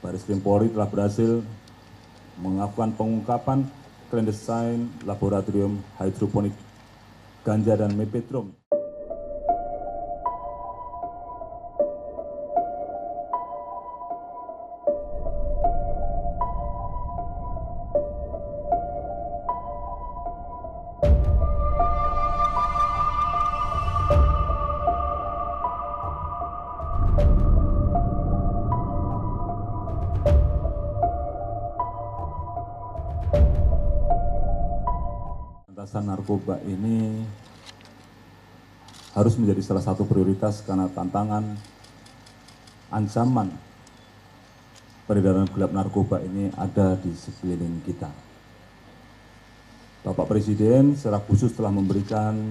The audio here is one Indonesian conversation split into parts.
Bareskrim Polri telah berhasil melakukan pengungkapan clandestine laboratorium hidroponik ganja dan mepetrum. Pemberantasan narkoba ini harus menjadi salah satu prioritas karena tantangan ancaman peredaran gelap narkoba ini ada di sekeliling kita. Bapak Presiden secara khusus telah memberikan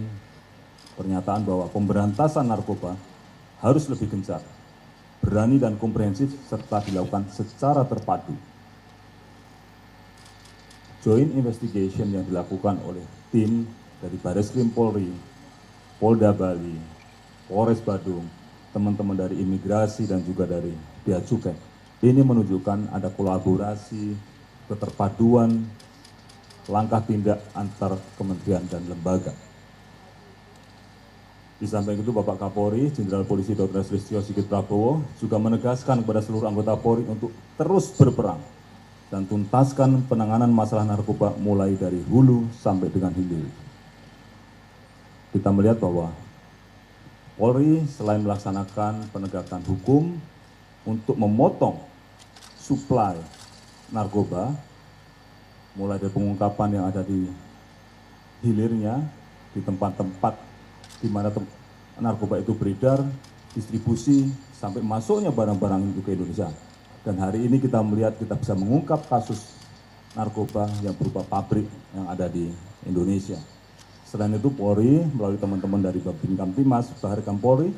pernyataan bahwa pemberantasan narkoba harus lebih gencar, berani dan komprehensif serta dilakukan secara terpadu. Joint investigation yang dilakukan oleh tim dari Bareskrim Polri, Polda Bali, Polres Badung, teman-teman dari imigrasi dan juga dari Bea Cukai. Ini menunjukkan ada kolaborasi, keterpaduan, langkah tindak antar kementerian dan lembaga. Di samping itu Bapak Kapolri, Jenderal Polisi Dr. Listio Sigit Prabowo juga menegaskan kepada seluruh anggota Polri untuk terus berperang dan tuntaskan penanganan masalah narkoba mulai dari hulu sampai dengan hilir. Kita melihat bahwa Polri selain melaksanakan penegakan hukum untuk memotong suplai narkoba, mulai dari pengungkapan yang ada di hilirnya, di tempat-tempat di mana narkoba itu beredar, distribusi, sampai masuknya barang-barang itu ke Indonesia. Dan hari ini kita melihat kita bisa mengungkap kasus narkoba yang berupa pabrik yang ada di Indonesia. Selain itu Polri melalui teman-teman dari Babin Kamtimas, Baharkam Polri,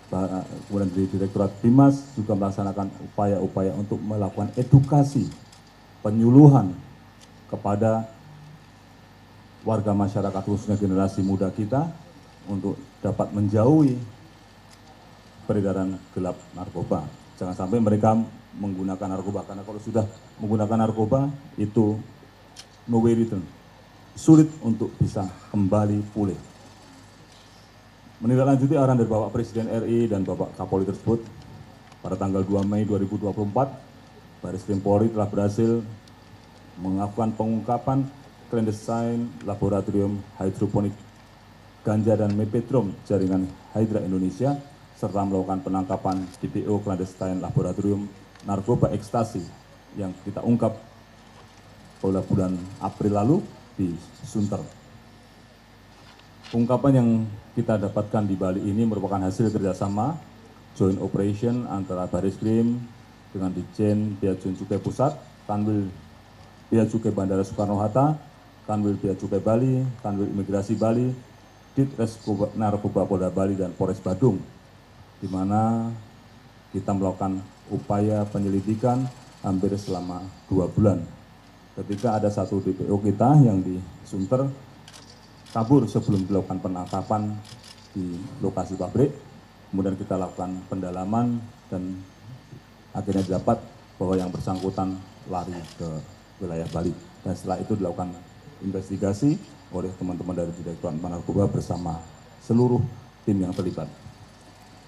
kemudian dari Direktorat Bimas juga melaksanakan upaya-upaya untuk melakukan edukasi, penyuluhan kepada warga masyarakat khususnya generasi muda kita untuk dapat menjauhi peredaran gelap narkoba. Jangan sampai mereka menggunakan narkoba, karena kalau sudah menggunakan narkoba itu no way return, sulit untuk bisa kembali pulih. Menindaklanjuti arahan dari Bapak Presiden RI dan Bapak Kapolri tersebut, pada tanggal 2 Mei 2024, Bareskrim Polri telah berhasil melakukan pengungkapan clandestine laboratorium hidroponik ganja dan mepetrum jaringan Hydra Indonesia, serta melakukan penangkapan DPO clandestine laboratorium narkoba ekstasi yang kita ungkap pada bulan April lalu di Sunter. Ungkapan yang kita dapatkan di Bali ini merupakan hasil kerjasama joint operation antara Bareskrim dengan Ditjen Bea Cukai Pusat, Kanwil Bea Cukai Bandara Soekarno-Hatta, Kanwil Bea Cukai Bali, Kanwil Imigrasi Bali, Ditres Narkoba Polda Bali dan Polres Badung, di mana kita melakukan upaya penyelidikan hampir selama 2 bulan. Ketika ada satu DPO kita yang di Sunter kabur sebelum dilakukan penangkapan di lokasi pabrik, kemudian kita lakukan pendalaman dan akhirnya didapat bahwa yang bersangkutan lari ke wilayah Bali. Dan setelah itu dilakukan investigasi oleh teman-teman dari Direktorat Narkoba bersama seluruh tim yang terlibat.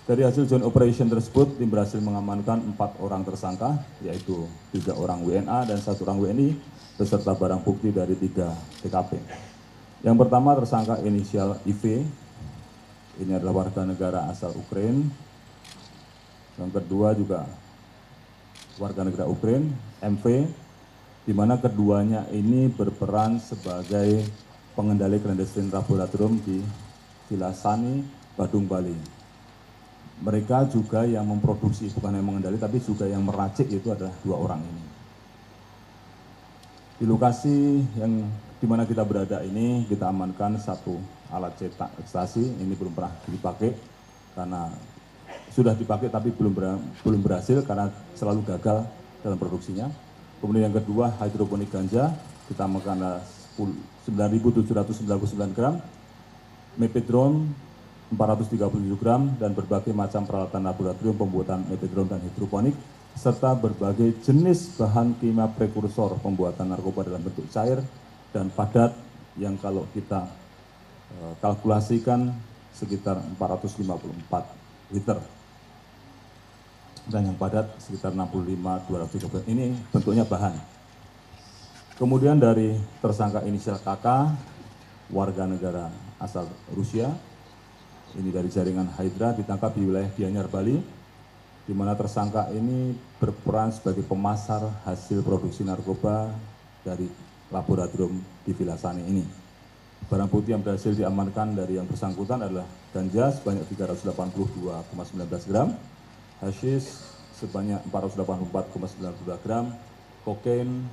Dari hasil joint operation tersebut, tim berhasil mengamankan 4 orang tersangka, yaitu 3 orang WNA dan 1 orang WNI, beserta barang bukti dari 3 TKP. Yang pertama tersangka inisial IV, ini adalah warga negara asal Ukraina. Yang kedua juga warga negara Ukraina, MV, di mana keduanya ini berperan sebagai pengendali clandestine laboratorium di Villa Sani, Badung, Bali. Mereka juga yang memproduksi, bukan yang mengendali, tapi juga yang meracik, itu adalah 2 orang ini. Di lokasi yang di mana kita berada ini, kita amankan 1 alat cetak ekstasi. Ini belum pernah dipakai, karena sudah dipakai tapi belum berhasil karena selalu gagal dalam produksinya. Kemudian yang kedua, hidroponik ganja, kita amankan 9.799 gram, mepetron 437 gram, dan berbagai macam peralatan laboratorium pembuatan mepetron dan hidroponik serta berbagai jenis bahan kimia prekursor pembuatan narkoba dalam bentuk cair dan padat yang kalau kita kalkulasikan sekitar 454 liter dan yang padat sekitar 65.230. Ini bentuknya bahan. Kemudian dari tersangka inisial KK, warga negara asal Rusia, ini dari jaringan Hydra, ditangkap di wilayah Gianyar, Bali, di mana tersangka ini berperan sebagai pemasar hasil produksi narkoba dari laboratorium di Vilasani ini. Barang bukti yang berhasil diamankan dari yang bersangkutan adalah ganja sebanyak 382,19 gram, hasyis sebanyak 484,92 gram, kokain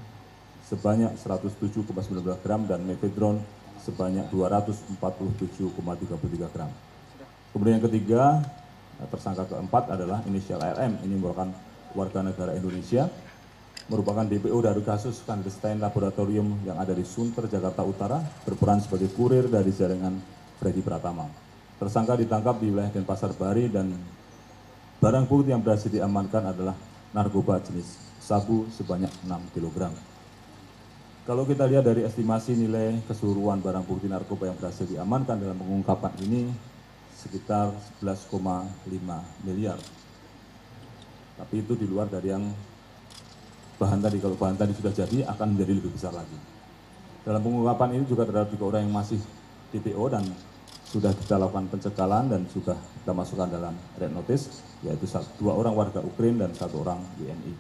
sebanyak 107,19 gram, dan mefedron sebanyak 247,33 gram. Kemudian yang ketiga, tersangka keempat adalah inisial RM, ini merupakan warga negara Indonesia, merupakan DPO dari kasus clandestine laboratorium yang ada di Sunter, Jakarta Utara, berperan sebagai kurir dari jaringan Freddy Pratama. Tersangka ditangkap di wilayah Denpasar, Bali, dan barang bukti yang berhasil diamankan adalah narkoba jenis sabu sebanyak 6 kg. Kalau kita lihat dari estimasi nilai keseluruhan barang bukti narkoba yang berhasil diamankan dalam pengungkapan ini sekitar 11,5 miliar. Tapi itu di luar dari yang bahan tadi. Kalau bahan tadi sudah jadi akan menjadi lebih besar lagi. Dalam pengungkapan ini juga terdapat 3 orang yang masih DPO dan sudah kita lakukan pencekalan dan sudah kita masukkan dalam red notice, yaitu 2 orang warga Ukraina dan 1 orang WNI.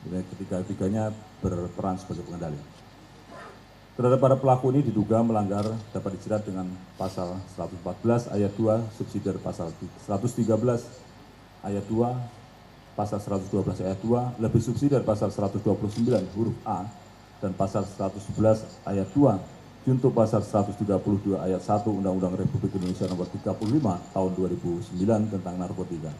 Jadi ketiga-tiganya berperan sebagai pengendali. Terhadap para pelaku ini diduga melanggar dapat dijerat dengan pasal 114 ayat 2 subsidiar pasal 113 ayat 2, pasal 112 ayat 2, lebih subsidiar pasal 129 huruf A dan pasal 111 ayat 2 junto pasal 132 ayat 1 Undang-Undang Republik Indonesia Nomor 35 Tahun 2009 tentang narkotika,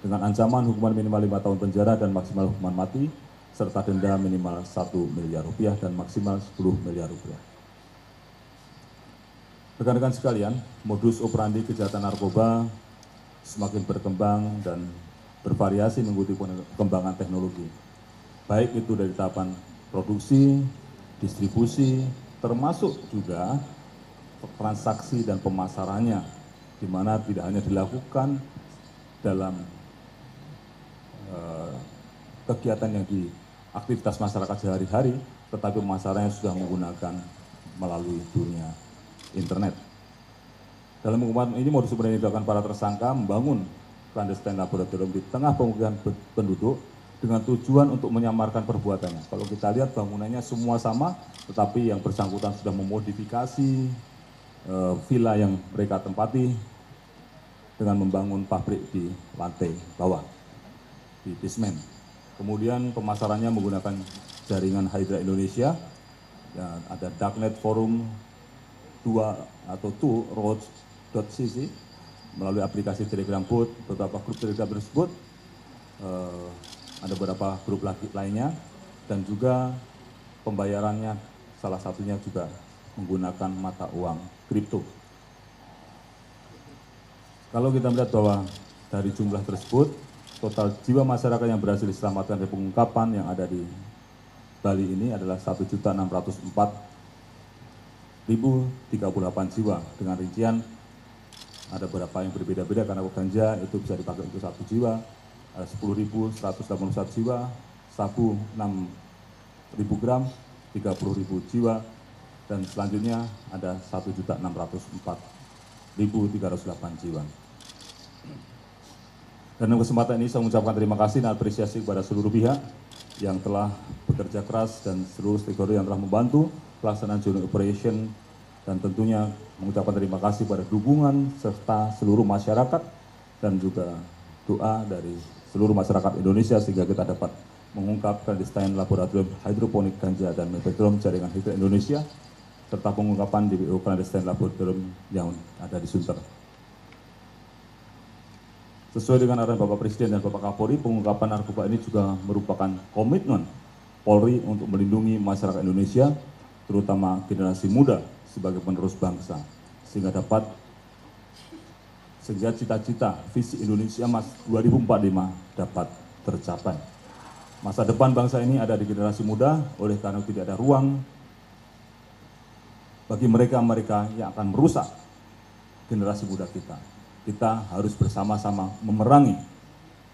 dengan ancaman hukuman minimal 5 tahun penjara dan maksimal hukuman mati, serta denda minimal 1 miliar rupiah dan maksimal 10 miliar rupiah. Rekan-rekan sekalian, modus operandi kejahatan narkoba semakin berkembang dan bervariasi mengikuti perkembangan teknologi, baik itu dari tahapan produksi, distribusi, termasuk juga transaksi dan pemasarannya, di mana tidak hanya dilakukan dalam kegiatan yang di aktivitas masyarakat sehari-hari, tetapi pemasarannya sudah menggunakan melalui dunia internet. Dalam pengungkapan ini, modus operandi yang dilakukan para tersangka membangun clandestine laboratorium di tengah pemukiman penduduk dengan tujuan untuk menyamarkan perbuatannya. Kalau kita lihat bangunannya semua sama, tetapi yang bersangkutan sudah memodifikasi villa yang mereka tempati dengan membangun pabrik di lantai bawah, di basement. Kemudian pemasarannya menggunakan jaringan Hydra Indonesia, dan ada Darknet Forum 2 atau 2roads.cc melalui aplikasi Telegram Bot, beberapa grup Telegram tersebut, ada beberapa grup lagi lainnya, dan juga pembayarannya salah satunya juga menggunakan mata uang kripto. Kalau kita melihat bahwa dari jumlah tersebut, total jiwa masyarakat yang berhasil diselamatkan dari pengungkapan yang ada di Bali ini adalah 1.604.038 jiwa, dengan rincian ada beberapa yang berbeda-beda karena ganja itu bisa dipakai untuk 1 jiwa, 10.181 jiwa, sabu 6.000 gram, 30.000 jiwa, dan selanjutnya ada 1.604.308 jiwa. Dan dalam kesempatan ini saya mengucapkan terima kasih dan apresiasi kepada seluruh pihak yang telah bekerja keras dan seluruh stakeholder yang telah membantu pelaksanaan joint operation, dan tentunya mengucapkan terima kasih pada dukungan serta seluruh masyarakat dan juga doa dari seluruh masyarakat Indonesia sehingga kita dapat mengungkap clandestine laboratorium hidroponik ganja dan mefedron jaringan Hydra Indonesia, serta pengungkapan DPO clandestine laboratorium yang ada di Sunter. Sesuai dengan arahan Bapak Presiden dan Bapak Kapolri, pengungkapan narkoba ini juga merupakan komitmen Polri untuk melindungi masyarakat Indonesia, terutama generasi muda sebagai penerus bangsa, sehingga cita-cita visi Indonesia Emas 2045 dapat tercapai. Masa depan bangsa ini ada di generasi muda, oleh karena tidak ada ruang bagi mereka-mereka yang akan merusak generasi muda kita. Kita harus bersama-sama memerangi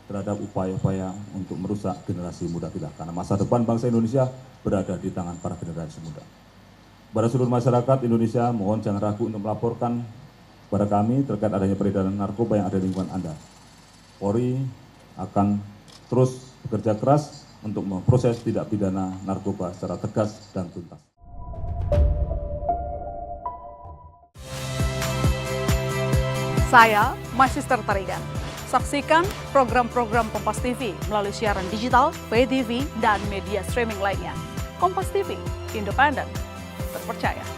terhadap upaya-upaya untuk merusak generasi muda kita. Karena masa depan bangsa Indonesia berada di tangan para generasi muda. Pada seluruh masyarakat Indonesia, mohon jangan ragu untuk melaporkan kepada kami terkait adanya peredaran narkoba yang ada di lingkungan Anda. Polri akan terus bekerja keras untuk memproses tindak pidana narkoba secara tegas dan tuntas. Saya Magister Tarigan. Saksikan program-program Kompas TV melalui siaran digital, pay TV, dan media streaming lainnya. Kompas TV, independen, terpercaya.